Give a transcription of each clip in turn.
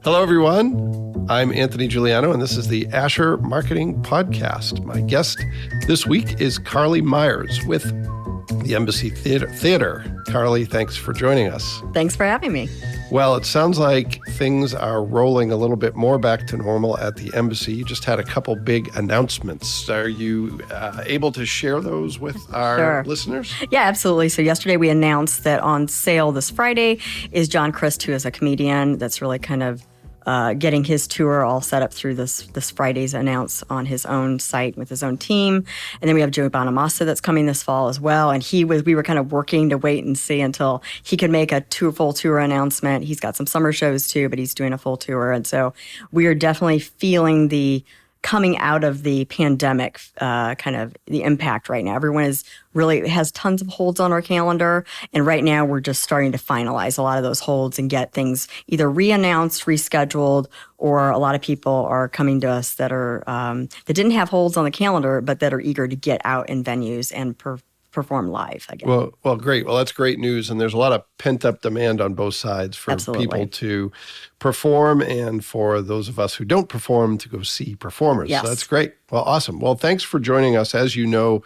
Hello, everyone. I'm Anthony Giuliano, and this is the Asher Marketing Podcast. My guest this week is Carly Myers with the Embassy Theater. Carly, thanks for joining us. Thanks for having me. Well, it sounds like things are rolling a little bit more back to normal at the Embassy. You just had a couple big announcements. Are you able to share those with our listeners? Yeah, absolutely. So yesterday we announced that on sale this Friday is John Crist, who is a comedian that's really kind of getting his tour all set up through this Friday's announce on his own site with his own team. And then we have Joe Bonamassa that's coming this fall as well. And we were kind of working to wait and see until he could make a full tour announcement. He's got some summer shows too, but he's doing a full tour. And so we are definitely feeling the coming out of the pandemic, kind of the impact right now. Everyone has tons of holds on our calendar. And right now we're just starting to finalize a lot of those holds and get things either re-announced, rescheduled, or a lot of people are coming to us that that didn't have holds on the calendar, but that are eager to get out in venues and perform live again. Well, great. Well, that's great news. And there's a lot of pent-up demand on both sides for people to perform and for those of us who don't perform to go see performers. Yes. So that's great. Well, awesome. Well, thanks for joining us. As you know,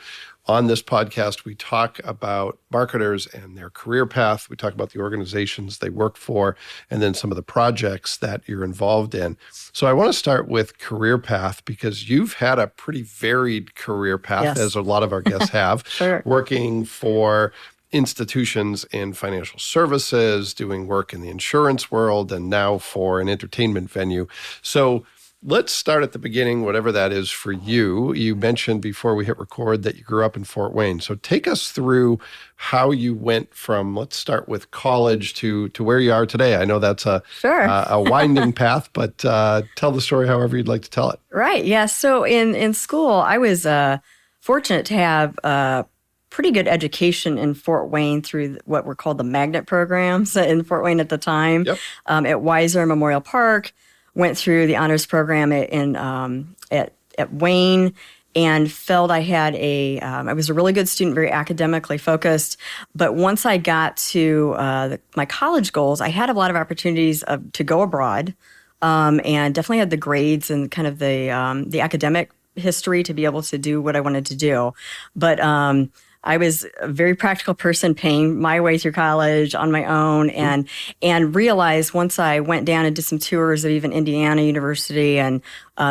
on this podcast, we talk about marketers and their career path. We talk about the organizations they work for, and then some of the projects that you're involved in. So I want to start with career path because you've had a pretty varied career path, yes, as a lot of our guests have, Sure. Working for institutions in financial services, doing work in the insurance world, and now for an entertainment venue. So let's start at the beginning, whatever that is for you. You mentioned before we hit record that you grew up in Fort Wayne. So take us through how you went from, let's start with college to where you are today. I know that's a winding path, but tell the story however you'd like to tell it. Right. Yeah. So in school, I was fortunate to have a pretty good education in Fort Wayne through what were called the magnet programs in Fort Wayne at the time. Yep. At Weiser Memorial Park. Went through the honors program at Wayne and felt I was a really good student, very academically focused. But once I got to my college goals, I had a lot of opportunities to go abroad and definitely had the grades and kind of the academic history to be able to do what I wanted to do. But I was a very practical person paying my way through college on my own and realized once I went down and did some tours of even Indiana University and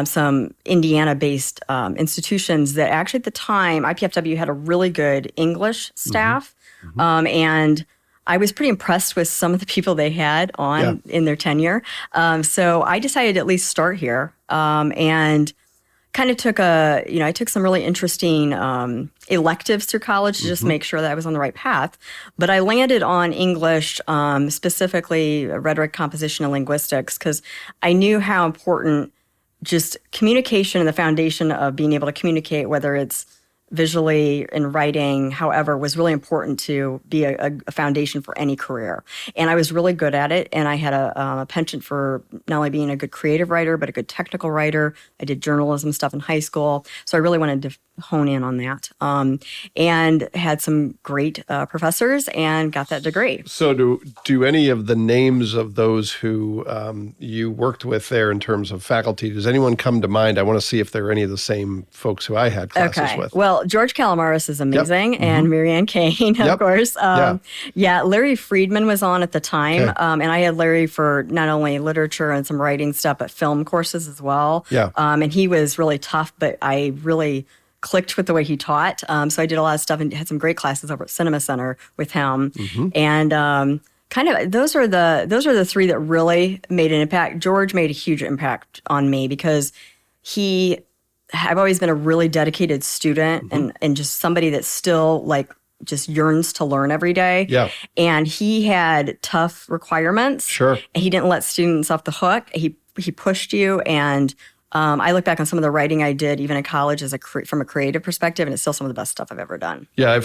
some Indiana-based institutions that actually at the time, IPFW had a really good English staff. Mm-hmm. And I was pretty impressed with some of the people they had on in their tenure. So I decided to at least start here and kind of I took some really interesting electives through college to just make sure that I was on the right path. But I landed on English, specifically rhetoric, composition, and linguistics, because I knew how important just communication and the foundation of being able to communicate, whether it's visually in writing, however, was really important to be a foundation for any career. And I was really good at it. And I had a penchant for not only being a good creative writer, but a good technical writer. I did journalism stuff in high school. So I really wanted to hone in on that and had some great professors and got that degree. So do any of the names of those who you worked with there in terms of faculty, does anyone come to mind? I want to see if they're any of the same folks who I had classes with. Well, George Calamaris is amazing, and Marianne Kane, of course. Larry Friedman was on at the time, and I had Larry for not only literature and some writing stuff, but film courses as well. And he was really tough, but I really clicked with the way he taught. So I did a lot of stuff and had some great classes over at Cinema Center with him. And kind of those are the three that really made an impact. George made a huge impact on me because I've always been a really dedicated student and just somebody that still just yearns to learn every day. And he had tough requirements. Sure. And he didn't let students off the hook. He pushed you, and I look back on some of the writing I did, even in college, from a creative perspective, and it's still some of the best stuff I've ever done. Yeah,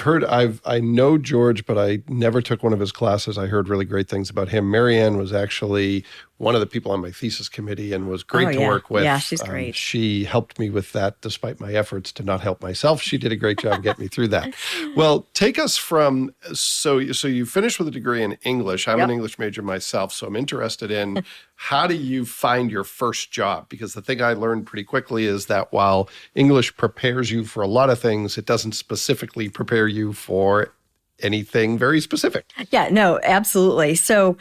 I know George, but I never took one of his classes. I heard really great things about him. Marianne was actually one of the people on my thesis committee and was great Oh, to yeah. work with. Yeah, she's great. She helped me with that despite my efforts to not help myself. She did a great job getting me through that. Well, take us from, so you finished with a degree in English. I'm an Yep. English major myself, so I'm interested in how do you find your first job? Because the thing I learned pretty quickly is that while English prepares you for a lot of things, it doesn't specifically prepare you for anything very specific. Yeah, no, absolutely. So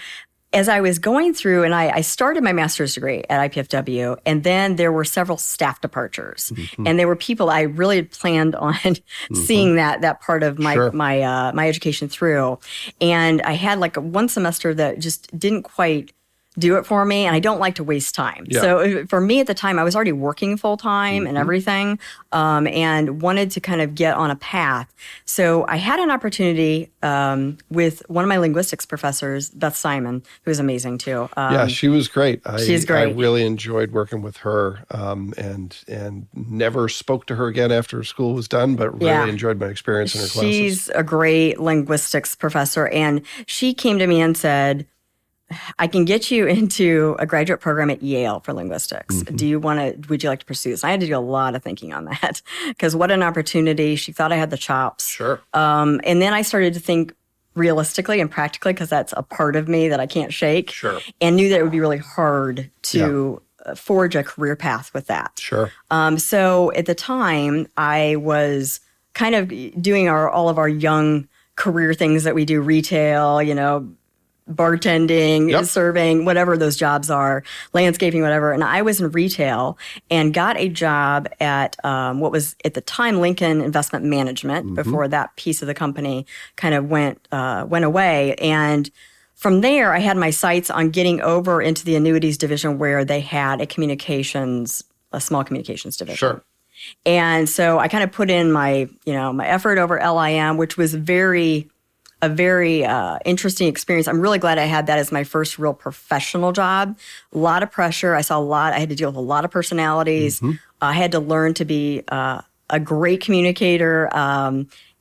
as I was going through, and I started my master's degree at IPFW, and then there were several staff departures, and there were people I really had planned on seeing that part of my Sure. my education through, and I had like one semester that just didn't quite do it for me, and I don't like to waste time. Yeah. So for me at the time, I was already working full time and everything, and wanted to kind of get on a path. So I had an opportunity with one of my linguistics professors, Beth Simon, who was amazing too. Yeah, she was great. she's great. I really enjoyed working with her, and never spoke to her again after school was done, but really Yeah. enjoyed my experience in her classes. She's a great linguistics professor, and she came to me and said, I can get you into a graduate program at Yale for linguistics. Would you like to pursue this? I had to do a lot of thinking on that because what an opportunity. She thought I had the chops. Sure. And then I started to think realistically and practically because that's a part of me that I can't shake. Sure. And knew that it would be really hard to forge a career path with that. Sure. So at the time, I was kind of doing all of our young career things that we do, retail, bartending, Yep. serving, whatever those jobs are, landscaping, whatever. And I was in retail and got a job at what was at the time Lincoln Investment Management before that piece of the company kind of went away. And from there, I had my sights on getting over into the annuities division where they had a small communications division. Sure. And so I kind of put in my effort over LIM, which was a very interesting experience. I'm really glad I had that as my first real professional job. A lot of pressure. I had to deal with a lot of personalities. I had to learn to be a great communicator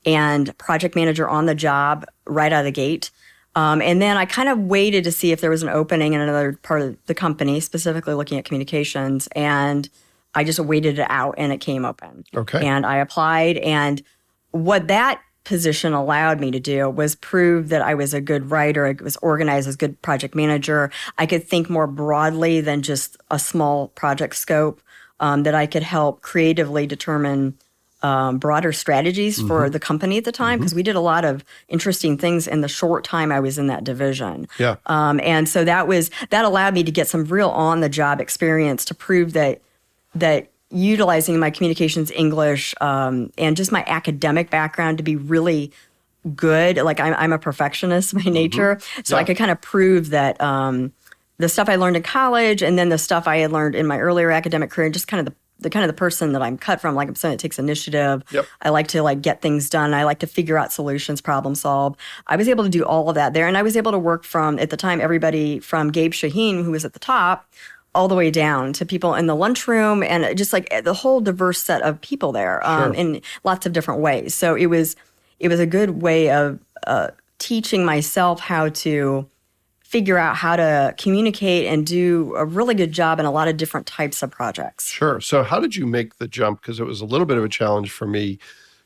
and project manager on the job right out of the gate. And then I kind of waited to see if there was an opening in another part of the company, specifically looking at communications. And I just waited it out and it came open. Okay. And I applied. And what that position allowed me to do was prove that I was a good writer, I was organized as a good project manager. I could think more broadly than just a small project scope, that I could help creatively determine broader strategies for the company at the time, because we did a lot of interesting things in the short time I was in that division. Yeah. And so that allowed me to get some real on-the-job experience to prove that utilizing my communications English and just my academic background to be really good. Like I'm a perfectionist by nature, so I could kind of prove that the stuff I learned in college and then the stuff I had learned in my earlier academic career, just kind of the person that I'm cut from. Like I'm saying, it takes initiative. Yep. I like to get things done. I like to figure out solutions, problem solve. I was able to do all of that there, and I was able to work from, at the time, everybody from Gabe Shaheen, who was at the top, all the way down to people in the lunchroom, and just like the whole diverse set of people there in lots of different ways. So it was a good way of teaching myself how to figure out how to communicate and do a really good job in a lot of different types of projects. Sure. So how did you make the jump? Because it was a little bit of a challenge for me.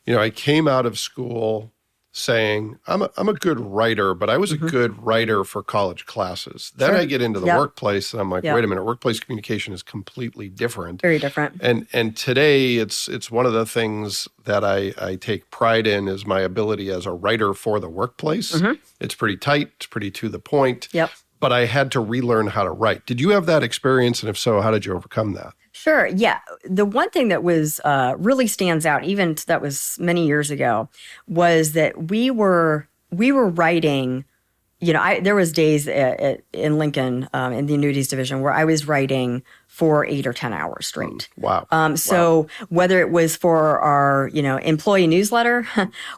I came out of school saying, I'm a good writer, but I was a good writer for college classes. Then I get into the workplace and I'm like, wait a minute, workplace communication is completely different. Very different. And today it's one of the things that I take pride in is my ability as a writer for the workplace. It's pretty tight, it's pretty to the point. Yep. But I had to relearn how to write. Did you have that experience? And if so, how did you overcome that? Sure. Yeah. The one thing that was really stands out, even that was many years ago, was that we were writing. There was days in Lincoln in the annuities division where I was writing for 8 or 10 hours straight. Wow. So whether it was for our, employee newsletter,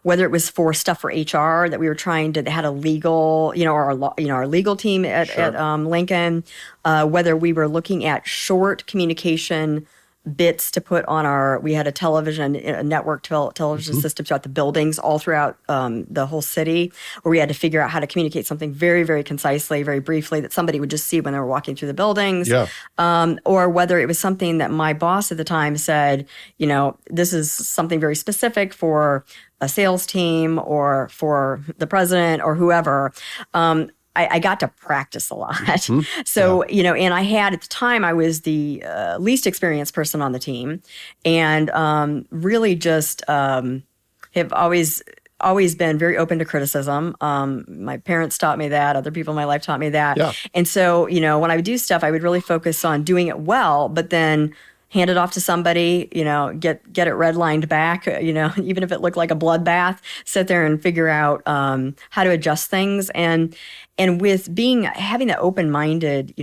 whether it was for stuff for HR that we were trying to, had a legal, our legal team at Lincoln, whether we were looking at short communication bits to put on we had a television, a network television system throughout the buildings, all throughout the whole city, where we had to figure out how to communicate something very, very concisely, very briefly, that somebody would just see when they were walking through the buildings. Yeah. Or whether it was something that my boss at the time said, this is something very specific for a sales team or for the president or whoever. I got to practice a lot. So, and I had at the time, I was the least experienced person on the team, and really just have always been very open to criticism. My parents taught me that. Other people in my life taught me that. Yeah. And so, when I would do stuff, I would really focus on doing it well, but then hand it off to somebody, get it redlined back, even if it looked like a bloodbath, sit there and figure out how to adjust things. And with having that open-minded,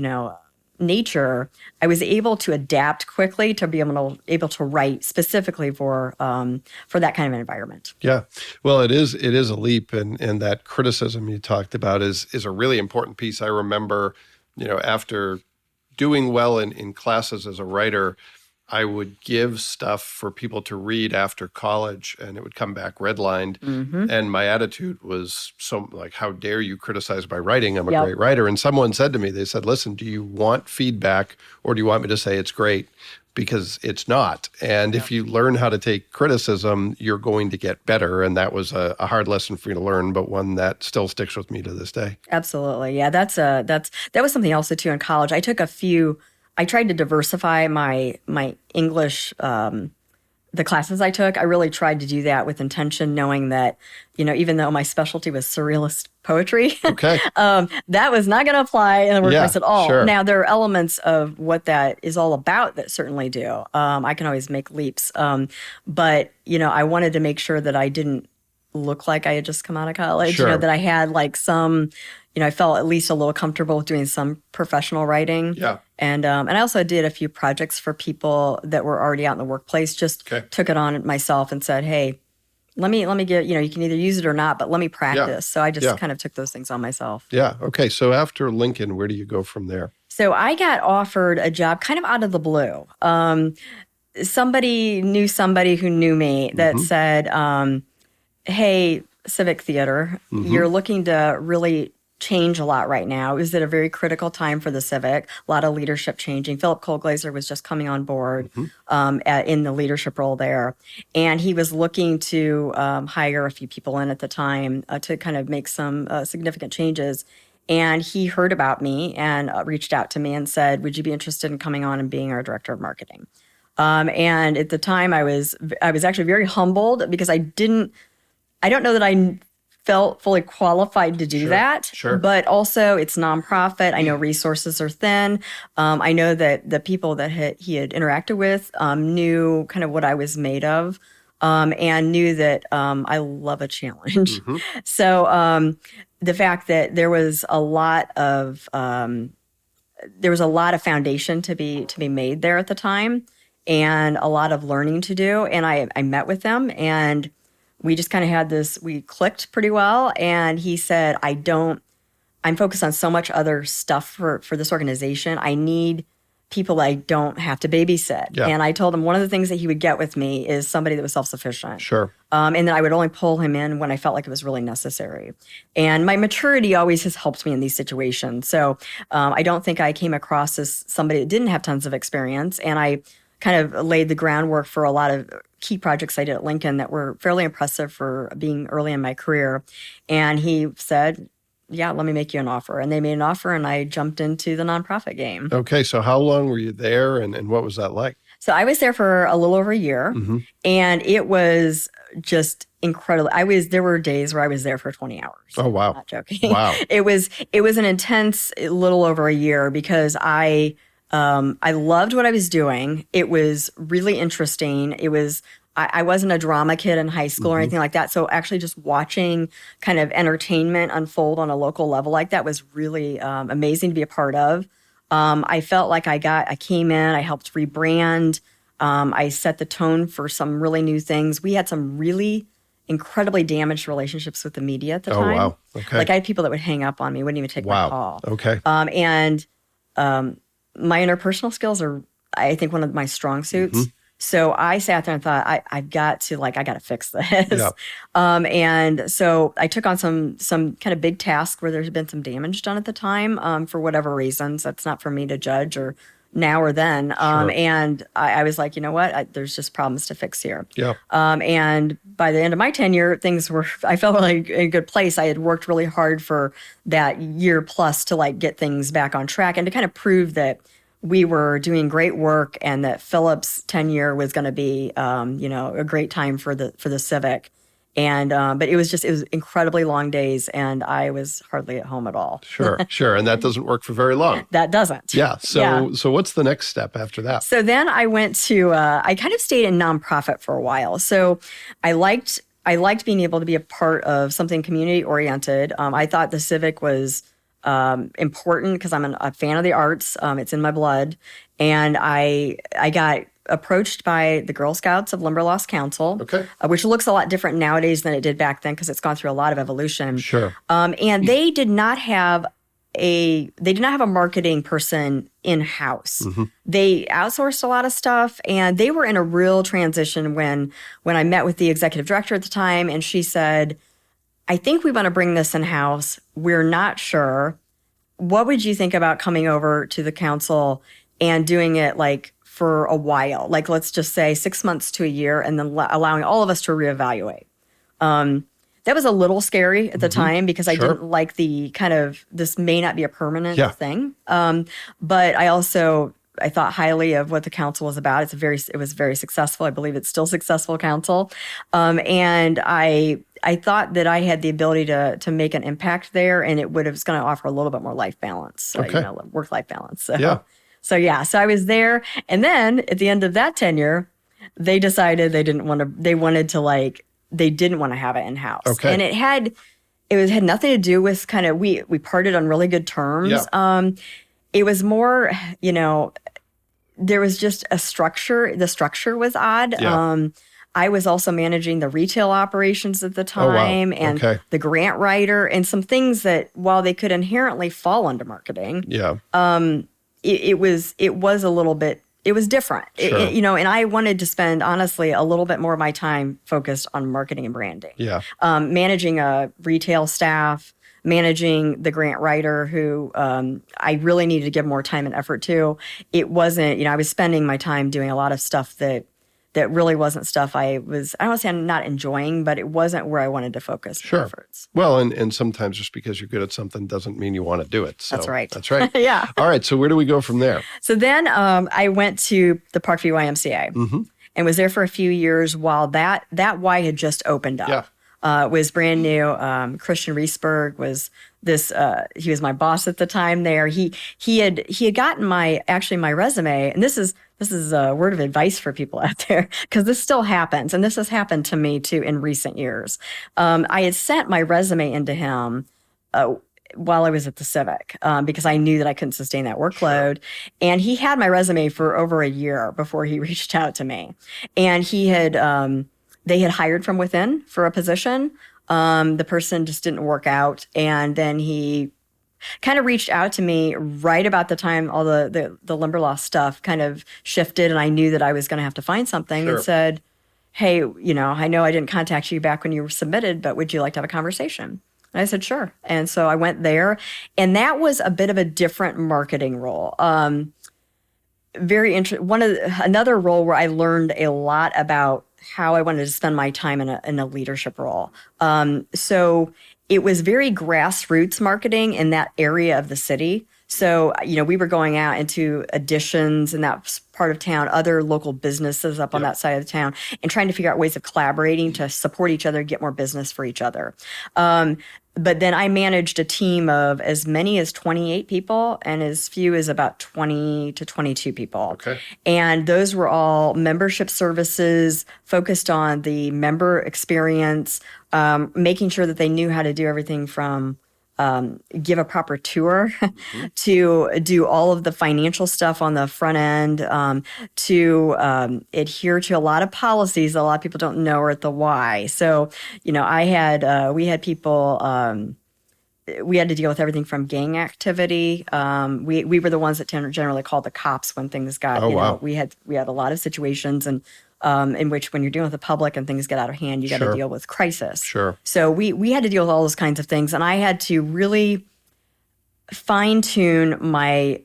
nature, I was able to adapt quickly to be able to write specifically for that kind of environment. Yeah. Well, it is a leap, and that criticism you talked about is a really important piece. I remember, after doing well in classes as a writer, I would give stuff for people to read after college, and it would come back redlined. And my attitude was how dare you criticize my writing? I'm a great writer. And someone said to me, they said, listen, do you want feedback, or do you want me to say it's great? Because it's not. And if you learn how to take criticism, you're going to get better. And that was a hard lesson for me to learn, but one that still sticks with me to this day. Absolutely. Yeah, that was something else too in college. I tried to diversify my English, the classes I took. I really tried to do that with intention, knowing that, even though my specialty was surrealist poetry, Okay. that was not going to apply in the workplace at all. Sure. Now, there are elements of what that is all about that certainly do. I can always make leaps. But, I wanted to make sure that I didn't look like I had just come out of college, Sure. that I had like some, I felt at least a little comfortable with doing some professional writing. Yeah. And I also did a few projects for people that were already out in the workplace. Just took it on myself and said, "Hey, let me get, you can either use it or not, but let me practice." Yeah. So I just kind of took those things on myself. Yeah. Okay. So after Lincoln, where do you go from there? So I got offered a job kind of out of the blue. Somebody knew somebody who knew me that said, "Hey, Civic Theater, you're looking to really change a lot right now." It was at a very critical time for the Civic, a lot of leadership changing. Philip Kohlglaser was just coming on board in the leadership role there. And he was looking to hire a few people in at the time to kind of make some significant changes. And he heard about me and reached out to me and said, "Would you be interested in coming on and being our director of marketing?" And at the time I was actually very humbled because I don't know that I felt fully qualified to do that. Sure. But also it's nonprofit. I know resources are thin. I know that the people that he had interacted with knew kind of what I was made of, and knew that I love a challenge. So the fact that there was a lot of foundation to be made there at the time, and a lot of learning to do. And I met with them, and we just kind of had we clicked pretty well. And he said, I'm focused on so much other stuff for this organization. I need people that I don't have to babysit. Yeah. And I told him one of the things that he would get with me is somebody that was self-sufficient. Sure. And then I would only pull him in when I felt like it was really necessary. And my maturity always has helped me in these situations. So I don't think I came across as somebody that didn't have tons of experience. And I kind of laid the groundwork for a lot of key projects I did at Lincoln that were fairly impressive for being early in my career. And he said, "Yeah, let me make you an offer." And they made an offer, and I jumped into the nonprofit game. Okay. So how long were you there, and what was that like? So I was there for a little over a year, and it was just incredible. There were days where I was there for 20 hours. Oh, wow. I'm not joking. Wow. It was an intense little over a year because I loved what I was doing. It was really interesting. I wasn't a drama kid in high school or anything like that. So actually just watching kind of entertainment unfold on a local level like that was really amazing to be a part of. I felt like I came in, I helped rebrand. I set the tone for some really new things. We had some really incredibly damaged relationships with the media at the time. Oh, wow. Okay. Like I had people that would hang up on me, wouldn't even take my call. Okay. And my interpersonal skills are I think, one of my strong suits. So I sat there and thought, I got to fix this. Yeah. And so I took on some kind of big task where there's been some damage done at the time, for whatever reasons. That's not for me to judge or now or then. Sure. And I was like, you know what? There's just problems to fix here. Yeah. And by the end of my tenure, I felt like in a good place. I had worked really hard for that year plus to like get things back on track and to kind of prove that we were doing great work and that Philip's tenure was going to be, a great time for the Civic. And, but it was incredibly long days and I was hardly at home at all. Sure. And that doesn't work for very long. That doesn't. Yeah. So what's the next step after that? So then I went to, I kind of stayed in nonprofit for a while. So I liked being able to be a part of something community oriented. I thought the Civic was important because I'm a fan of the arts. It's in my blood. And I got approached by the Girl Scouts of Limberlost Council, Okay. Which looks a lot different nowadays than it did back then because it's gone through a lot of evolution. Sure. And they did not have a marketing person in-house. They outsourced a lot of stuff and they were in a real transition when I met with the executive director at the time and she said, I think we want to bring this in-house. We're not sure. What would you think about coming over to the council and doing it like for a while? Like, let's just say 6 months to a year and then allowing all of us to reevaluate. That was a little scary at the time because I didn't like the kind of, this may not be a permanent thing. But I thought highly of what the council was about. It was very successful. I believe it's still successful council. And I thought that I had the ability to make an impact there and it was going to offer a little bit more life balance, work-life balance. So I was there. And then at the end of that tenure, they decided they didn't want to have it in-house. Okay. And it had nothing to do with kind of, we parted on really good terms. Yeah. It was more, there was just a structure. The structure was odd. Yeah. I was also managing the retail operations at the time and the grant writer and some things that while they could inherently fall under marketing, it was a little bit, it was different, Sure. And I wanted to spend honestly a little bit more of my time focused on marketing and branding. Yeah. Managing a retail staff, managing the grant writer who I really needed to give more time and effort to. It wasn't, I was spending my time doing a lot of stuff that really wasn't stuff I don't want to say I'm not enjoying, but it wasn't where I wanted to focus my efforts. Well, and sometimes just because you're good at something doesn't mean you want to do it. So That's right. That's right. Yeah. All right. So where do we go from there? So then I went to the Parkview YMCA and was there for a few years while that Y had just opened up. Yeah. It was brand new. Christian Riesberg was he was my boss at the time there. He had gotten my resume, and this is a word of advice for people out there because this still happens, and this has happened to me too in recent years. I had sent my resume into him while I was at the Civic because I knew that I couldn't sustain that workload. Sure. And he had my resume for over a year before he reached out to me, and they had hired from within for a position. The person just didn't work out. And then he kind of reached out to me right about the time all the Limberlost stuff kind of shifted. And I knew that I was going to have to find something and said, hey, I know I didn't contact you back when you were submitted, but would you like to have a conversation? And I said, sure. And so I went there. And that was a bit of a different marketing role. Very interesting. Another role where I learned a lot about how I wanted to spend my time in a leadership role. So it was very grassroots marketing in that area of the city. So, we were going out into Additions in that part of town, other local businesses up on that side of the town, and trying to figure out ways of collaborating to support each other, get more business for each other. But then I managed a team of as many as 28 people and as few as about 20 to 22 people. Okay. And those were all membership services focused on the member experience, making sure that they knew how to do everything from give a proper tour to do all of the financial stuff on the front end, to adhere to a lot of policies that a lot of people don't know are at the Y. So, we had people we had to deal with everything from gang activity. We were the ones that generally called the cops when things got, wow. we had a lot of situations and in which when you're dealing with the public and things get out of hand, you got to Sure. deal with crisis. Sure. So we had to deal with all those kinds of things, and I had to really fine tune my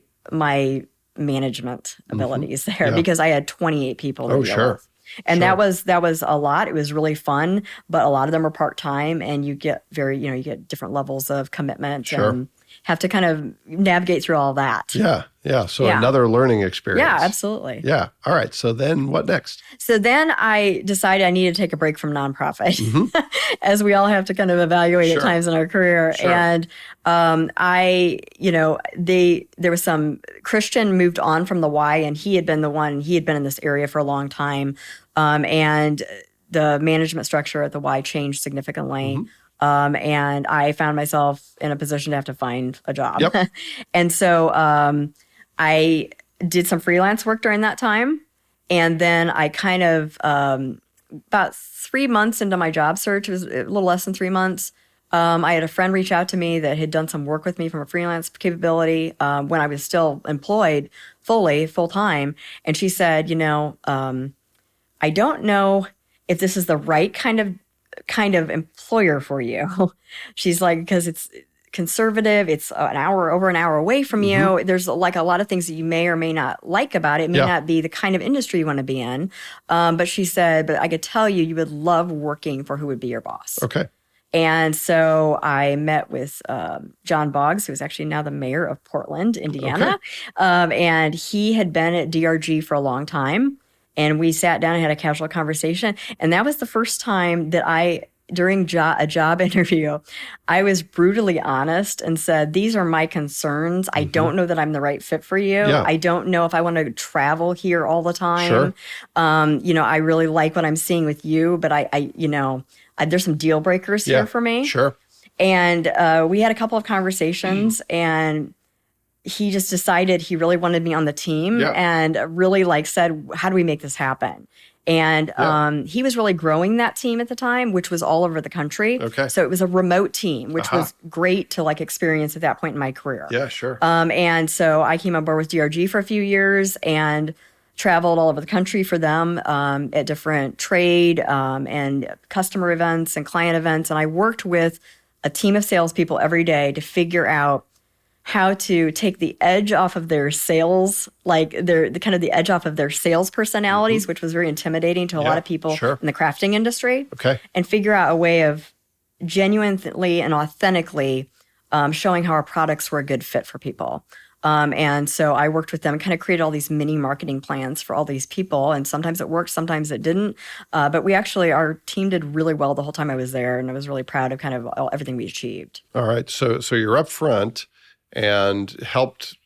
management abilities there Yeah. because I had 28 people to Oh, deal sure. with. And Sure. that was a lot. It was really fun, but a lot of them are part-time and you get you get different levels of commitment Sure. and have to kind of navigate through all that. Yeah. Yeah. So Yeah. another learning experience. Yeah, absolutely. Yeah. All right. So then what next? So then I decided I needed to take a break from nonprofit, as we all have to kind of evaluate Sure. at times in our career. Sure. And there was some Christian moved on from the Y, and he had been in this area for a long time. And the management structure at the Y changed significantly. And I found myself in a position to have to find a job. Yep. And so I did some freelance work during that time. And then I kind of, about 3 months into my job search, it was a little less than 3 months, I had a friend reach out to me that had done some work with me from a freelance capability when I was still employed full time. And she said, I don't know if this is the right kind of employer for you. She's like, because it's conservative, it's over an hour away from you. There's like a lot of things that you may or may not like about it. It may Yeah. not be the kind of industry you want to be in. But she said, but I could tell you would love working for who would be your boss. Okay. And so I met with John Boggs, who is actually now the mayor of Portland, Indiana. And he had been at DRG for a long time. And we sat down and had a casual conversation. And that was the first time that during a job interview, I was brutally honest and said, these are my concerns. I don't know that I'm the right fit for you. Yeah. I don't know if I want to travel here all the time. Sure. I really like what I'm seeing with you, but there's some deal breakers here for me. Sure. And we had a couple of conversations, and he just decided he really wanted me on the team and really said, how do we make this happen? And he was really growing that team at the time, which was all over the country. Okay. So it was a remote team, which was great to experience at that point in my career. Yeah, sure. And so I came on board with DRG for a few years and traveled all over the country for them at different trade and customer events and client events. And I worked with a team of salespeople every day to figure out how to take the edge off of their sales, the edge off of their sales personalities, which was very intimidating to a lot of people in the crafting industry. Okay. And figure out a way of genuinely and authentically showing how our products were a good fit for people. And so I worked with them and kind of created all these mini marketing plans for all these people. And sometimes it worked, sometimes it didn't. But our team did really well the whole time I was there. And I was really proud of kind of everything we achieved. All right. So you're up front and helped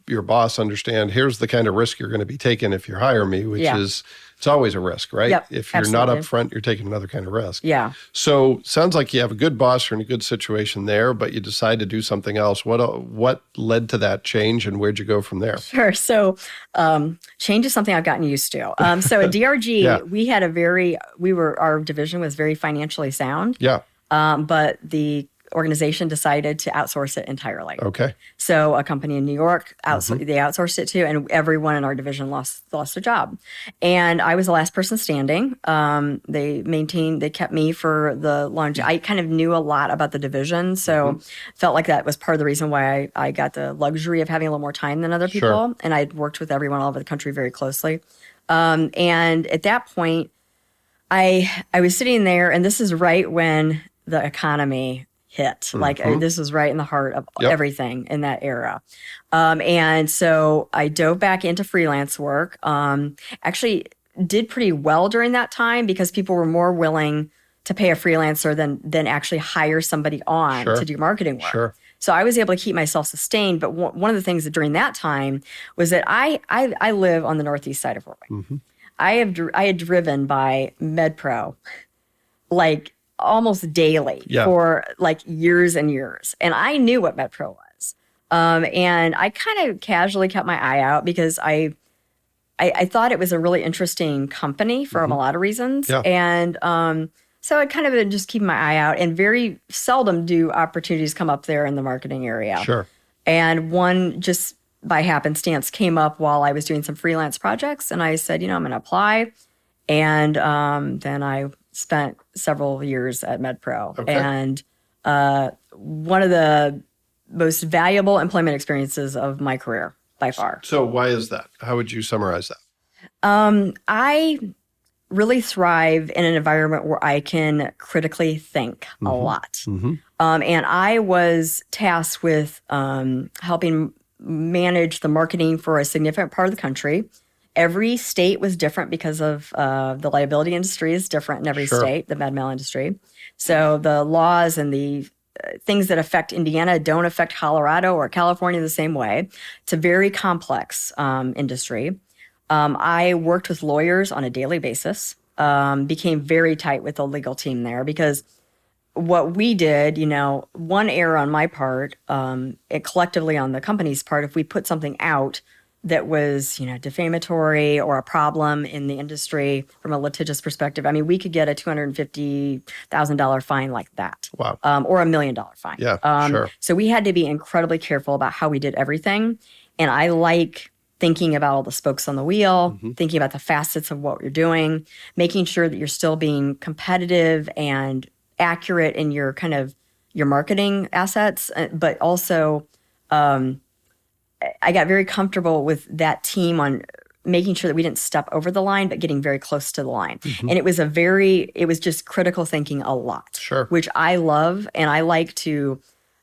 your boss understand, here's the kind of risk you're going to be taking if you hire me, which is, it's always a risk, right? Yep, if you're not up front, you're taking another kind of risk. Yeah. So sounds like you have a good boss, you're in a good situation there, but you decide to do something else. What led to that change, and where'd you go from there? Sure. So change is something I've gotten used to. So at DRG, our division was very financially sound. Yeah. But the organization decided to outsource it entirely. Okay. So a company in New York, they outsourced it to, and everyone in our division lost a job. And I was the last person standing. They kept me for the longevity. I kind of knew a lot about the division, so felt like that was part of the reason why I got the luxury of having a little more time than other people. Sure. And I'd worked with everyone all over the country very closely. And at that point, I was sitting there, and this is right when the economy hit. This was right in the heart of everything in that era. And so I dove back into freelance work. Actually did pretty well during that time because people were more willing to pay a freelancer than actually hire somebody on to do marketing work. Sure. So I was able to keep myself sustained. But one of the things that during that time was that I live on the northeast side of Fort Wayne. I had driven by MedPro almost daily for years and years. And I knew what MedPro was. And I kind of casually kept my eye out because I thought it was a really interesting company for a lot of reasons. Yeah. And So I kind of been just keeping my eye out, and very seldom do opportunities come up there in the marketing area. Sure. And one just by happenstance came up while I was doing some freelance projects. And I said, I'm going to apply. And then I spent several years at MedPro. Okay. And one of the most valuable employment experiences of my career by far. So why is that? How would you summarize that? I really thrive in an environment where I can critically think a lot. And I was tasked with helping manage the marketing for a significant part of the country. Every state was different because of the liability industry is different in every state, the med mal industry. So the laws and the things that affect Indiana don't affect Colorado or California the same way. It's a very complex industry. I worked with lawyers on a daily basis, became very tight with the legal team there because what we did, one error on my part, it collectively on the company's part, if we put something out that was, defamatory or a problem in the industry from a litigious perspective, I mean, we could get a $250,000 fine like that. Wow. Or $1 million fine. Yeah, sure. So we had to be incredibly careful about how we did everything. And I like thinking about all the spokes on the wheel, thinking about the facets of what you're doing, making sure that you're still being competitive and accurate in your kind of your marketing assets, but also I got very comfortable with that team on making sure that we didn't step over the line, but getting very close to the line. And it was just critical thinking a lot, which I love. And I like to,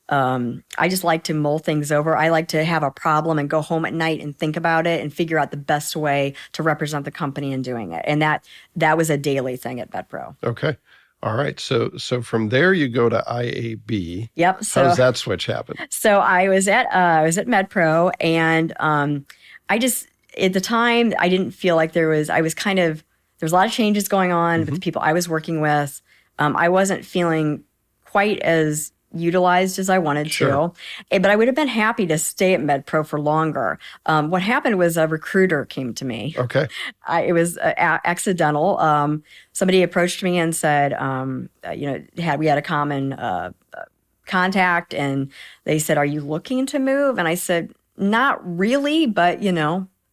I just like to mull things over. I like to have a problem and go home at night and think about it and figure out the best way to represent the company in doing it. And that was a daily thing at MedPro. Okay. All right. So from there you go to IAB. Yep. How does that switch happen? So I was at MedPro, and I just at the time I didn't feel like there was a lot of changes going on with the people I was working with. I wasn't feeling quite as utilized as I wanted to, but I would have been happy to stay at MedPro for longer. What happened was a recruiter came to me. Okay. It was accidental. Somebody approached me and said, we had a common contact, and they said, "Are you looking to move?" And I said, "Not really, but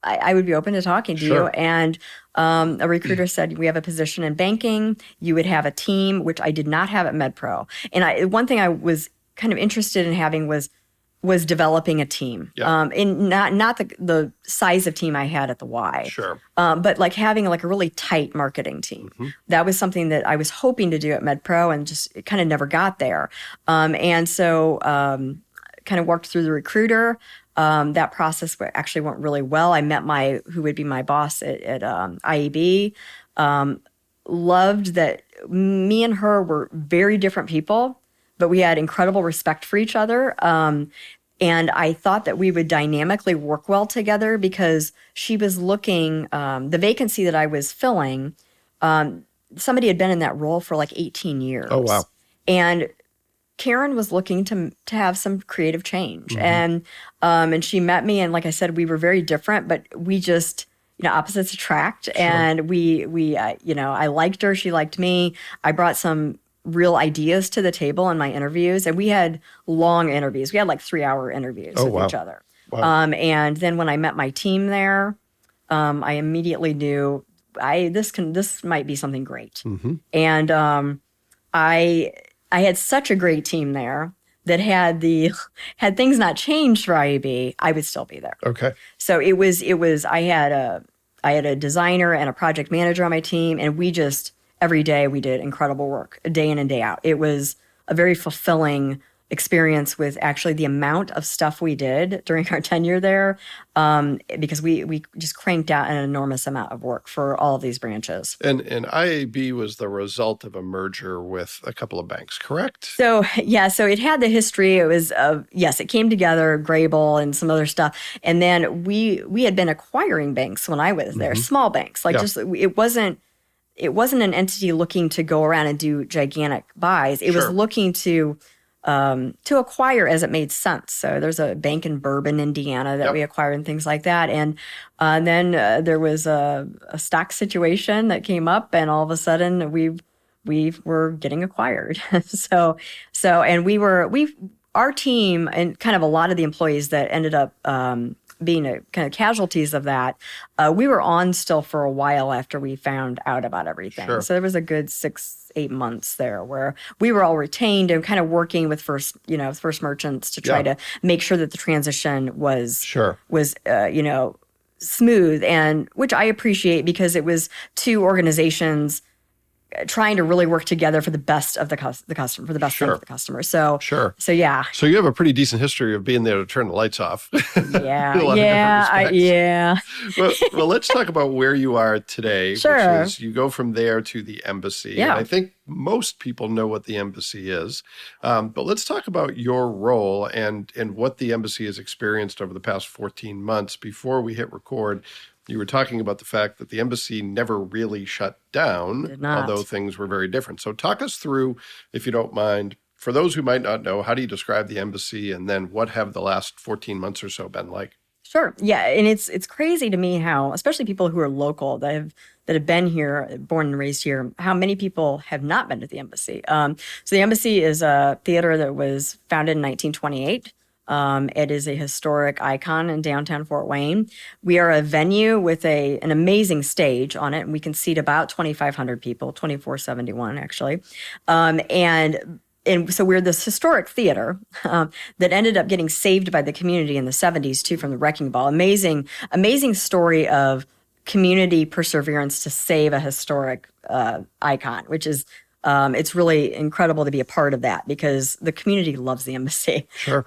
I would be open to talking to you." And a recruiter said, "We have a position in banking. You would have a team," which I did not have at MedPro. And one thing I was kind of interested in having was developing a team. And not the size of team I had at the Y. But like having like a really tight marketing team. That was something that I was hoping to do at MedPro, and just it kind of never got there. And so kind of worked through the recruiter. That process actually went really well. I met who would be my boss at IAB. Loved that me and her were very different people, but we had incredible respect for each other. And I thought that we would dynamically work well together because she was looking, the vacancy that I was filling, somebody had been in that role for like 18 years. Oh, wow. And Karen was looking to have some creative change. And she met me, and like I said, we were very different, but we just, opposites attract. And I liked her, she liked me. I brought some real ideas to the table in my interviews, and we had long interviews. We had like 3-hour interviews with each other. Wow. And then when I met my team there, I immediately knew this might be something great. And I had such a great team there that had things not changed for IAB, I would still be there. Okay. So it was I had a designer and a project manager on my team, and we just every day we did incredible work, day in and day out. It was a very fulfilling experience with actually the amount of stuff we did during our tenure there, because we just cranked out an enormous amount of work for all of these branches. And IAB was the result of a merger with a couple of banks, correct? So it had the history. It was it came together, Grable and some other stuff, and then we had been acquiring banks when I was there, small banks, just it wasn't an entity looking to go around and do gigantic buys. It was looking to acquire as it made sense. So there's a bank in Bourbon, Indiana that we acquired and things like that. And then there was a stock situation that came up, and all of a sudden we we were getting acquired. And our team and kind of a lot of the employees that ended up being kind of casualties of that, we were on still for a while after we found out about everything. Sure. So there was a good 8 months there where we were all retained and kind of working with First Merchants to try to make sure that the transition was smooth, and which I appreciate because it was two organizations trying to really work together for the best of the customer, for the best of the customer. So yeah. So you have a pretty decent history of being there to turn the lights off. Yeah. Well, let's talk about where you are today. Sure. Which is you go from there to the embassy. Yeah. And I think most people know what the embassy is. But let's talk about your role and what the embassy has experienced over the past 14 months. Before we hit record, you were talking about the fact that the embassy never really shut down, Did not. although things were very different. So talk us through, if you don't mind, for those who might not know, how do you describe the embassy, and then what have the last 14 months or so been like? Sure. Yeah, and it's crazy to me how, especially people who are local that have been here, born and raised here, how many people have not been to the embassy. So the embassy is a theater that was founded in 1928. It is a historic icon in downtown Fort Wayne. We are a venue with an amazing stage on it, and we can seat about 2,500 people, 2,471 actually. And so we're this historic theater that ended up getting saved by the community in the 70s too, from the wrecking ball. Amazing story of community perseverance to save a historic icon, which is it's really incredible to be a part of that because the community loves the embassy. Sure.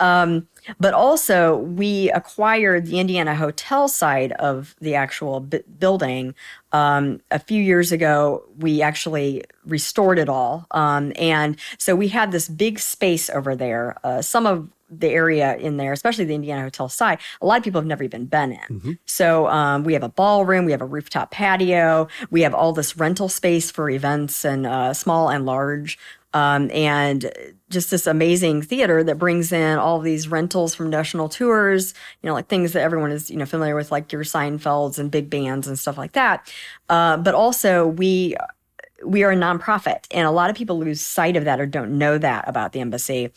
But also, we acquired the Indiana Hotel side of the actual building a few years ago. We actually restored it all. And so we had this big space over there. Some of the area in there, especially the Indiana Hotel side, a lot of people have never even been in. Mm-hmm. So we have a ballroom, we have a rooftop patio, we have all this rental space for events and small and large. And just this amazing theater that brings in all these rentals from national tours, like things that everyone is, familiar with, like your Seinfelds and big bands and stuff like that. But also we are a nonprofit, and a lot of people lose sight of that or don't know that about the embassy.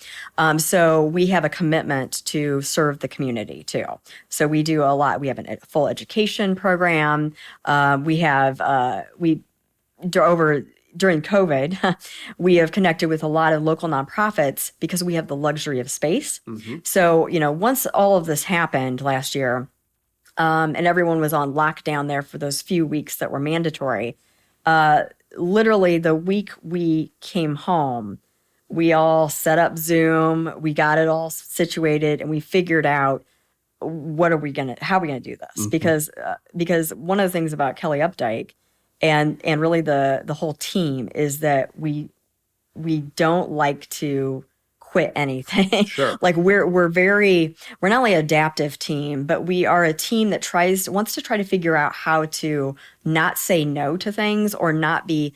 So we have a commitment to serve the community too. So we do a lot. We have a full education program. During COVID, we have connected with a lot of local nonprofits because we have the luxury of space. Mm-hmm. So, once all of this happened last year, and everyone was on lockdown there for those few weeks that were mandatory, literally the week we came home, we all set up Zoom, we got it all situated, and we figured out how are we gonna do this? Mm-hmm. Because one of the things about Kelly Updike and really the whole team is that we don't like to quit anything. Sure. Like we're not only an adaptive team, but we are a team that wants to try to figure out how to not say no to things or not be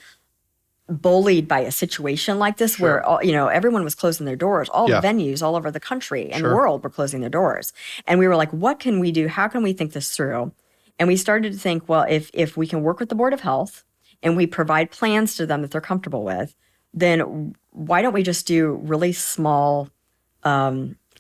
bullied by a situation like this. Sure. Where everyone was closing their doors. All the venues all over the country and world were closing their doors. And we were like, what can we do? How can we think this through? And we started to think, well, if we can work with the Board of Health and we provide plans to them that they're comfortable with, then why don't we just do really small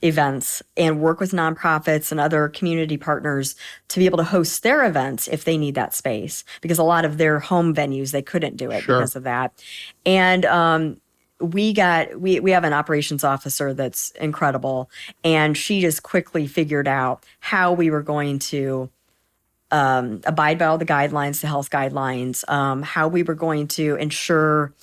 events and work with nonprofits and other community partners to be able to host their events if they need that space? Because a lot of their home venues, they couldn't do it because of that. And we have an operations officer that's incredible, and she just quickly figured out how we were going to abide by all the guidelines, the health guidelines, how we were going to ensure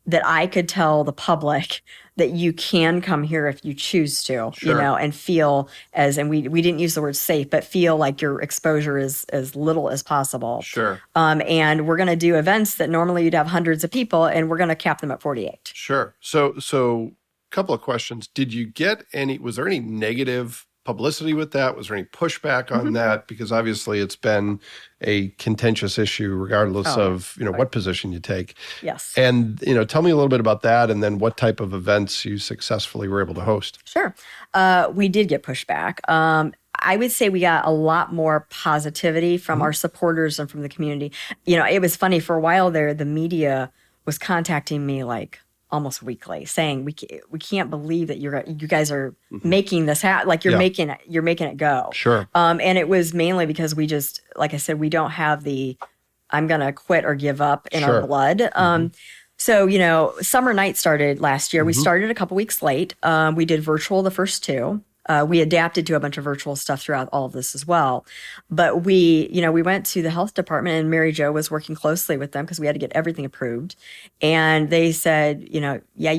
that I could tell the public that you can come here if you choose to, and feel and we didn't use the word safe, but feel like your exposure is as little as possible. Sure. And we're going to do events that normally you'd have hundreds of people, and we're going to cap them at 48. Sure. So couple of questions. Was there any negative publicity with that? Was there any pushback on that? Because obviously it's been a contentious issue regardless of, what position you take. Yes. And, tell me a little bit about that and then what type of events you successfully were able to host. Sure. We did get pushback. I would say we got a lot more positivity from our supporters and from the community. It was funny for a while there, the media was contacting me like almost weekly, saying we can't believe that you guys are making this happen. Like you're making it go. Sure. And it was mainly because we just, like I said, we don't have the I'm gonna quit or give up in our blood. So, Summer Night started last year. We started a couple weeks late. We did virtual the first two. We adapted to a bunch of virtual stuff throughout all of this as well. But we went to the health department, and Mary Jo was working closely with them because we had to get everything approved. And they said, yeah,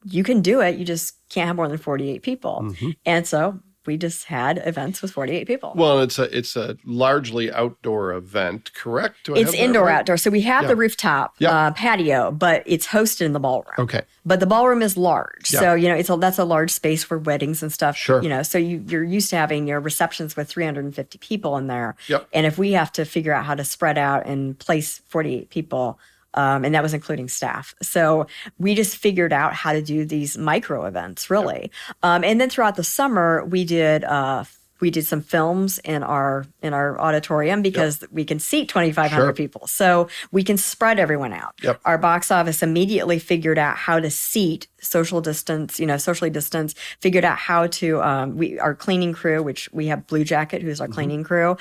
you can do it. You just can't have more than 48 people. And so we just had events with 48 people. Well, it's a largely outdoor event, correct? It's indoor, outdoor. So we have the rooftop patio, but it's hosted in the ballroom. Okay. But the ballroom is large. So, that's a large space for weddings and stuff. Sure. So you're used to having your receptions with 350 people in there. Yep. And if we have to figure out how to spread out and place 48 people, and that was including staff. So we just figured out how to do these micro events, really. And then throughout the summer, we did some films in our auditorium because we can seat 2,500 people. So we can spread everyone out. Yep. Our box office immediately figured out how to seat socially distance, figured out how to, our cleaning crew, which we have Blue Jacket, who's our cleaning crew,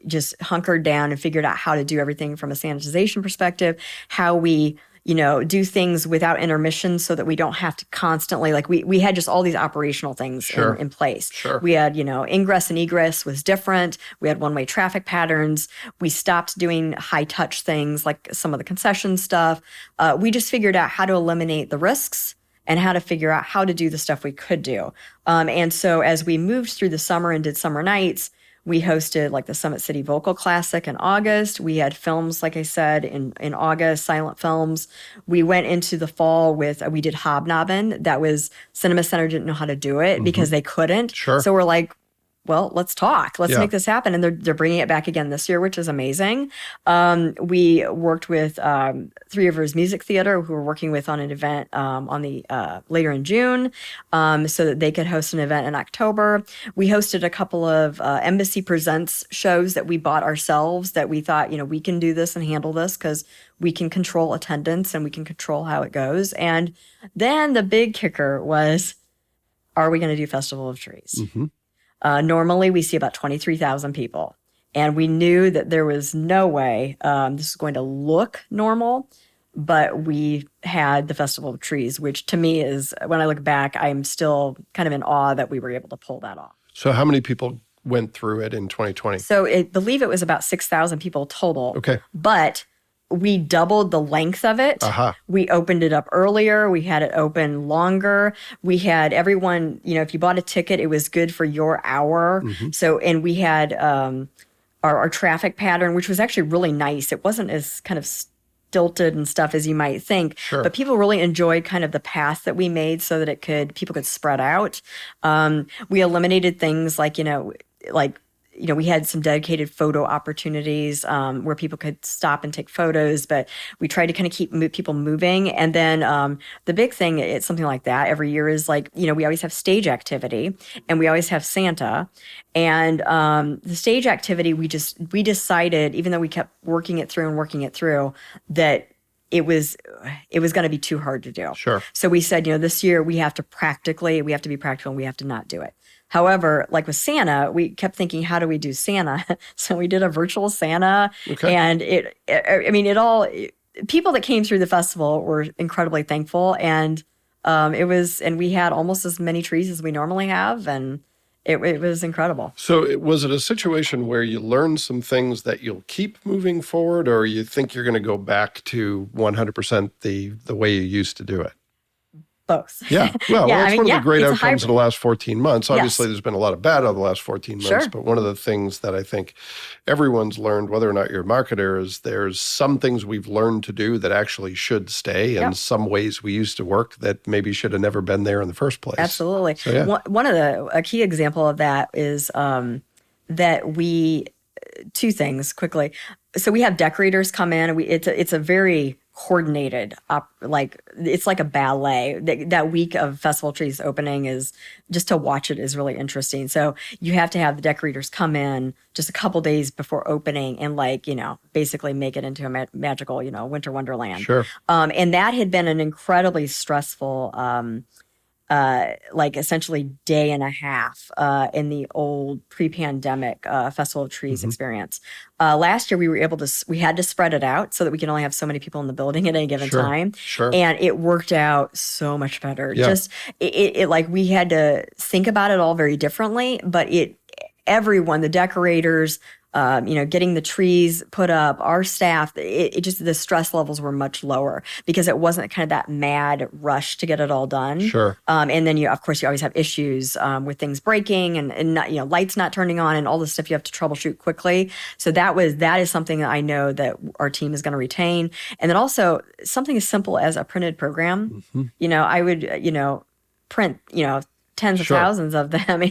just hunkered down and figured out how to do everything from a sanitization perspective, how we do things without intermission so that we don't have to constantly, like we had just all these operational things in place. Sure. We had, ingress and egress was different. We had one-way traffic patterns. We stopped doing high touch things like some of the concession stuff. We just figured out how to eliminate the risks and how to figure out how to do the stuff we could do. And so as we moved through the summer and did summer nights, we hosted like the Summit City Vocal Classic in August. We had films, like I said, in August, silent films. We went into the fall we did Hobnobbin. That was Cinema Center didn't know how to do it because they couldn't. Sure. So we're like, well, let's talk. Let's make this happen. And they're bringing it back again this year, which is amazing. We worked with Three Rivers Music Theater, who we're working with on an event later in June, so that they could host an event in October. We hosted a couple of Embassy Presents shows that we bought ourselves that we thought, we can do this and handle this because we can control attendance and we can control how it goes. And then the big kicker was, are we going to do Festival of Trees? Normally, we see about 23,000 people. And we knew that there was no way this was going to look normal, but we had the Festival of Trees, which to me is, when I look back, I'm still kind of in awe that we were able to pull that off. So how many people went through it in 2020? So I believe it was about 6,000 people total. Okay. But we doubled the length of it. We opened it up earlier. We had it open longer. We had everyone, if you bought a ticket, it was good for your hour. So, and we had our traffic pattern, which was actually really nice. It wasn't as kind of stilted and stuff as you might think, but people really enjoyed kind of the path that we made so that people could spread out. We eliminated things like, we had some dedicated photo opportunities where people could stop and take photos, but we tried to kind of keep people moving. And then the big thing, it's something like that every year is like, we always have stage activity and we always have Santa. And the stage activity, we decided, even though we kept working it through, that it was going to be too hard to do. Sure. So we said, this year we have to be practical and we have to not do it. However, like with Santa, we kept thinking, how do we do Santa? So we did a virtual Santa, and people that came through the festival were incredibly thankful, and we had almost as many trees as we normally have, and it was incredible. So was it a situation where you learned some things that you'll keep moving forward, or you think you're going to go back to 100% the way you used to do it? Both. Yeah. Well, that's one of the great outcomes of the last 14 months. Obviously, there's been a lot of bad over the last 14 months, but one of the things that I think everyone's learned, whether or not you're a marketer, is there's some things we've learned to do that actually should stay, and some ways we used to work that maybe should have never been there in the first place. Absolutely. So, one of a key example of that is that two things quickly. So we have decorators come in, and it's a very coordinated up, like it's like a ballet. That week of Festival Trees opening is just to watch it is really interesting. So you have to have the decorators come in just a couple days before opening and basically make it into a magical, winter wonderland. Sure. And that had been an incredibly stressful essentially day and a half in the old pre-pandemic Festival of Trees experience. Last year, we had to spread it out so that we can only have so many people in the building at any given time. Sure. And it worked out so much better. Yeah. Just we had to think about it all very differently, but everyone, the decorators, getting the trees put up, our staff, it just, the stress levels were much lower because it wasn't kind of that mad rush to get it all done. Sure. And then you always have issues with things breaking and not, lights not turning on and all this stuff you have to troubleshoot quickly. So that is something that I know that our team is going to retain. And then also something as simple as a printed program. I would, print, tens of thousands of them.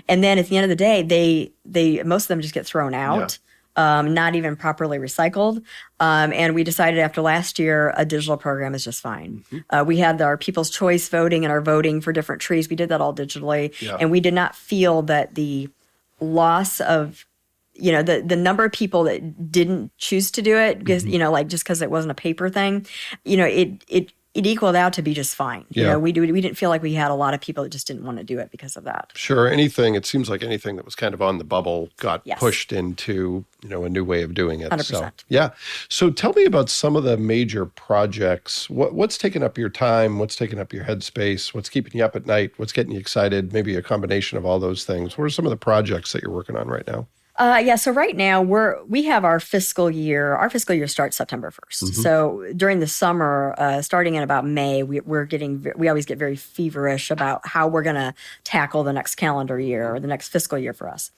And then at the end of the day, they most of them just get thrown out, not even properly recycled. And we decided after last year, a digital program is just fine. We had our People's Choice voting and our voting for different trees. We did that all digitally. And we did not feel that the loss of the number of people that didn't choose to do it because, just because it wasn't a paper thing, it equaled out to be just fine. We didn't feel like we had a lot of people that just didn't want to do it because of that. Sure. It seems like anything that was kind of on the bubble got pushed into, a new way of doing it. 100%. So tell me about some of the major projects. What's taking up your time? What's taking up your headspace? What's keeping you up at night? What's getting you excited? Maybe a combination of all those things. What are some of the projects that you're working on right now? So right now we have our fiscal year. Our fiscal year starts September 1st. So during the summer, starting in about May, we always get very feverish about how we're going to tackle the next calendar year or the next fiscal year for us.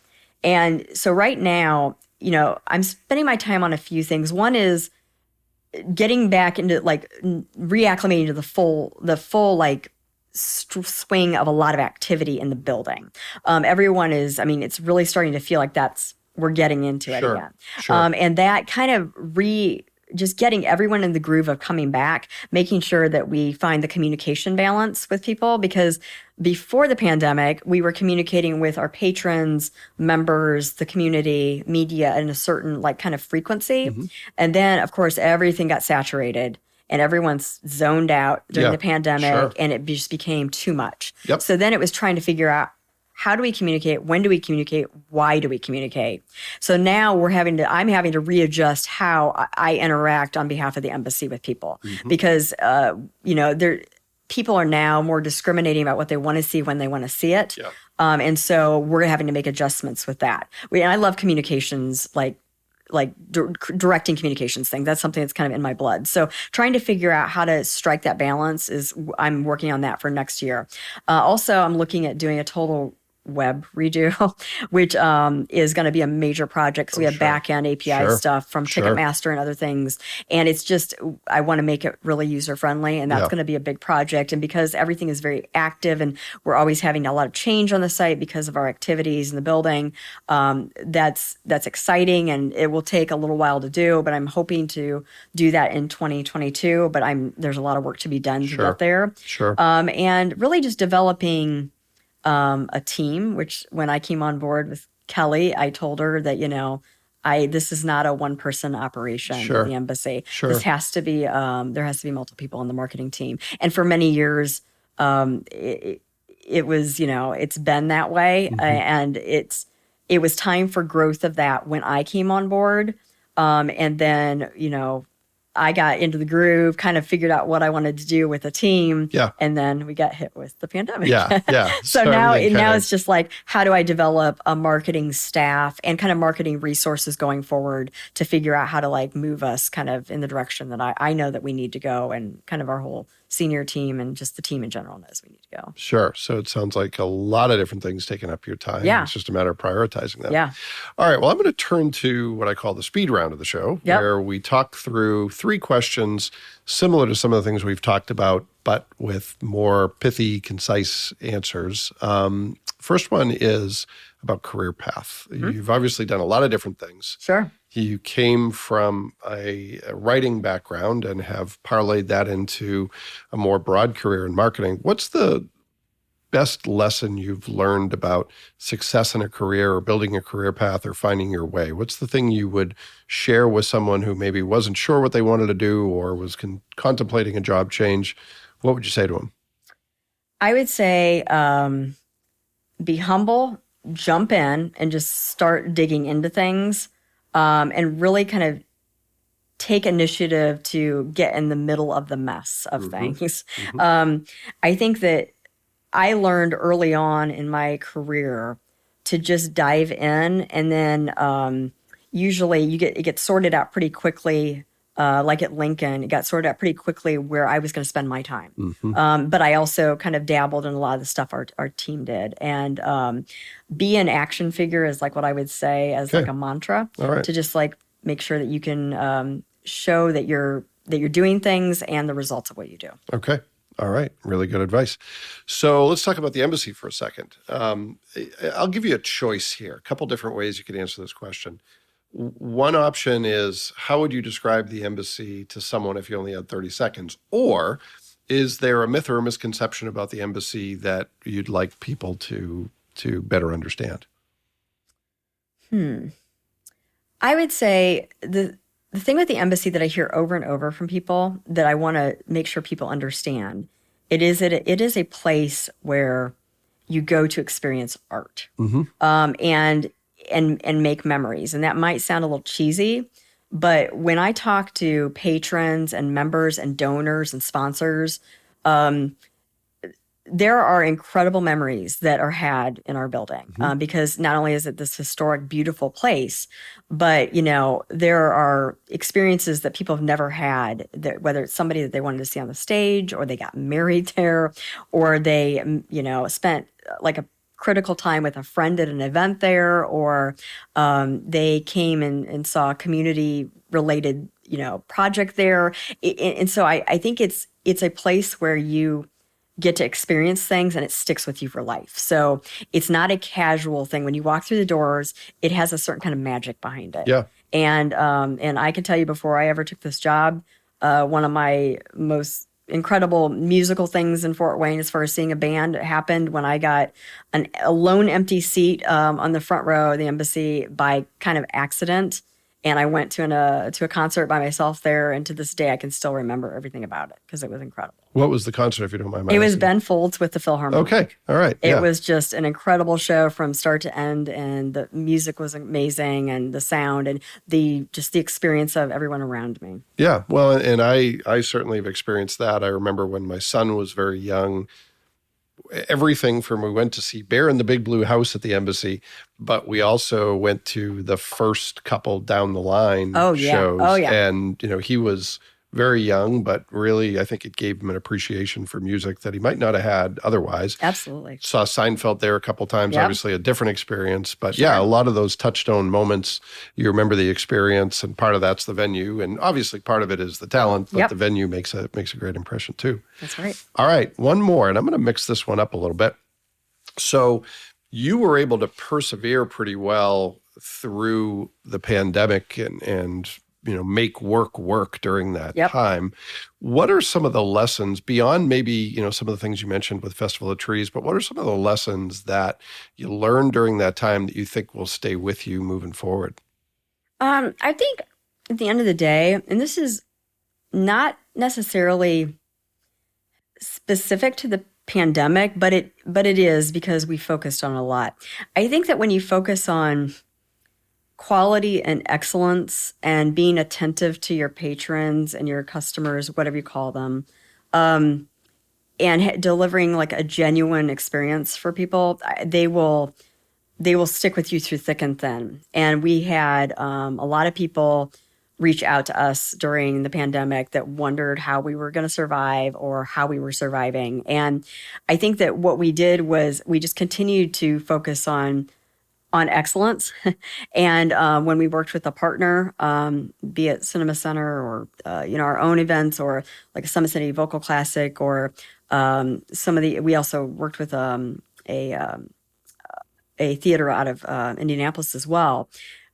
And so right now, I'm spending my time on a few things. One is getting back into reacclimating to the full swing of a lot of activity in the building. Everyone is, it's really starting to feel like we're getting into it again. And that kind of just getting everyone in the groove of coming back, making sure that we find the communication balance with people, because before the pandemic, we were communicating with our patrons, members, the community, media in a certain kind of frequency. And then, of course, everything got saturated. And everyone's zoned out during the pandemic, and it just became too much. So then it was trying to figure out, how do we communicate? When do we communicate? Why do we communicate? So now I'm having to readjust how I interact on behalf of the embassy with people, because people are now more discriminating about what they want to see when they want to see it, and so we're having to make adjustments with that. And I love communications, directing communications thing. That's something that's kind of in my blood. So trying to figure out how to strike that balance I'm working on that for next year. Also, I'm looking at doing a total web redo, which is going to be a major project because we have back-end API stuff from Ticketmaster and other things. And it's just, I want to make it really user-friendly, and that's going to be a big project. And because everything is very active and we're always having a lot of change on the site because of our activities in the building, that's exciting, and it will take a little while to do, but I'm hoping to do that in 2022. But there's a lot of work to be done to get there. And really just developing a team, which when I came on board with Kelly, I told her that, this is not a one-person operation in the embassy. This has to be, there has to be multiple people on the marketing team. And for many years, it was, it's been that way. And it was time for growth of that when I came on board. And then, I got into the groove, kind of figured out what I wanted to do with a team. And then we got hit with the pandemic. So now it's just how do I develop a marketing staff and kind of marketing resources going forward to figure out how to move us kind of in the direction that I know that we need to go, and kind of our whole senior team and just the team in general knows we need to go. So it sounds like a lot of different things taking up your time. It's just a matter of prioritizing them. All right. Well, I'm going to turn to what I call the speed round of the show, where we talk through 3 questions similar to some of the things we've talked about, but with more pithy, concise answers. First one is about career path. You've obviously done a lot of different things. You came from a writing background and have parlayed that into a more broad career in marketing. What's the best lesson you've learned about success in a career or building a career path or finding your way? What's the thing you would share with someone who maybe wasn't sure what they wanted to do or was contemplating a job change? What would you say to them? I would say be humble, jump in, and just start digging into things, and really kind of take initiative to get in the middle of the mess of things. I think that I learned early on in my career to just dive in, and then usually it gets sorted out pretty quickly. Like at Lincoln, it got sorted out pretty quickly where I was going to spend my time. But I also kind of dabbled in a lot of the stuff our team did, and be an action figure is like what I would say as like a mantra. All right. To just like make sure that you can show that you're doing things and the results of what you do. Okay. All right. Really good advice. So let's talk about the embassy for a second. I'll give you a choice here, a couple different ways you could answer this question. One option is, how would you describe the embassy to someone if you only had 30 seconds? Or is there a myth or a misconception about the embassy that you'd like people to better understand? I would say the thing with the embassy that I hear over and over from people that I want to make sure people understand, it is a place where you go to experience art, and make memories. And that might sound a little cheesy, but when I talk to patrons and members and donors and sponsors, there are incredible memories that are had in our building, because not only is it this historic, beautiful place, but there are experiences that people have never had. That whether it's somebody that they wanted to see on the stage, or they got married there, or they spent like a critical time with a friend at an event there, or they came and saw a community related project there, and so I think it's a place where you get to experience things and it sticks with you for life. So it's not a casual thing. When you walk through the doors, it has a certain kind of magic behind it. Yeah. And I can tell you, before I ever took this job, one of my most incredible musical things in Fort Wayne as far as seeing a band happened when I got a lone empty seat on the front row of the embassy by kind of accident. And I went to a concert by myself there, and to this day I can still remember everything about it because it was incredible. What was the concert, if you don't mind my It was asking? Ben Folds with the Philharmonic. Okay. All right. It was just an incredible show from start to end, and the music was amazing, and the sound, and the experience of everyone around me. Yeah. Well, and I certainly have experienced that. I remember when my son was very young, everything from, we went to see Bear in the Big Blue House at the embassy, but we also went to the first couple down the line shows. Oh, yeah. And, he was very young, but really, I think it gave him an appreciation for music that he might not have had otherwise. Absolutely. Saw Seinfeld there a couple times, Yep. obviously a different experience, but Sure. yeah, a lot of those touchstone moments, you remember the experience, and part of that's the venue, and obviously part of it is the talent, but Yep. the venue makes a great impression too. That's right. All right, one more, and I'm going to mix this one up a little bit. So you were able to persevere pretty well through the pandemic and make work during that Yep. time. What are some of the lessons beyond maybe, some of the things you mentioned with Festival of Trees, but what are some of the lessons that you learned during that time that you think will stay with you moving forward? I think at the end of the day, and this is not necessarily specific to the pandemic, but it is, because we focused on a lot. I think that when you focus on quality and excellence and being attentive to your patrons and your customers, whatever you call them, and delivering like a genuine experience for people, they will stick with you through thick and thin. And we had a lot of people reach out to us during the pandemic that wondered how we were going to survive or how we were surviving. And I think that what we did was we just continued to focus on excellence. And when we worked with a partner, be it Cinema Center or our own events, or like a Summit City Vocal Classic, or we also worked with a theater out of Indianapolis as well.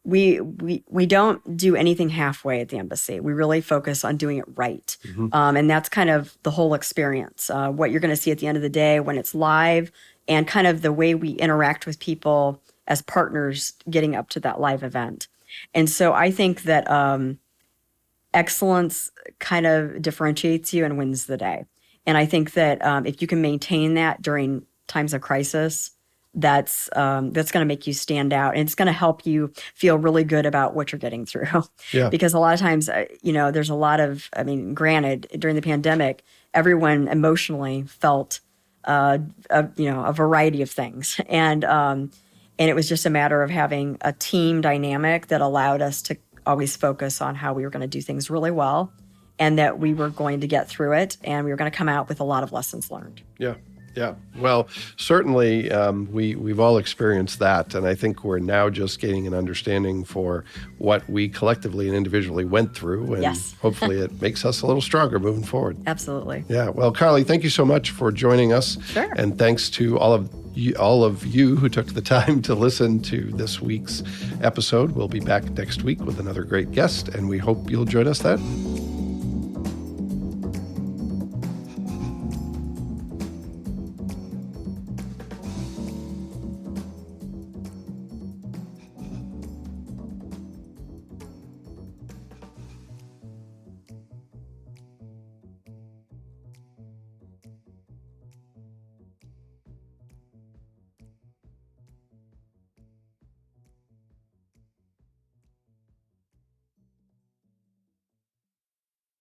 we don't do anything halfway at the embassy. We really focus on doing it right. And that's kind of the whole experience. What you're going to see at the end of the day when it's live, and kind of the way we interact with people as partners getting up to that live event. And so I think that excellence kind of differentiates you and wins the day. And I think that if you can maintain that during times of crisis, that's going to make you stand out, and it's going to help you feel really good about what you're getting through. Yeah. Because a lot of times, there's a lot of, granted, during the pandemic, everyone emotionally felt a variety of things, and it was just a matter of having a team dynamic that allowed us to always focus on how we were going to do things really well, and that we were going to get through it, and we were going to come out with a lot of lessons learned. Yeah. Yeah. Well, certainly we've all experienced that. And I think we're now just gaining an understanding for what we collectively and individually went through. And Yes. hopefully it makes us a little stronger moving forward. Absolutely. Yeah. Well, Carly, thank you so much for joining us. Sure. And thanks to all of you who took the time to listen to this week's episode. We'll be back next week with another great guest, and we hope you'll join us then.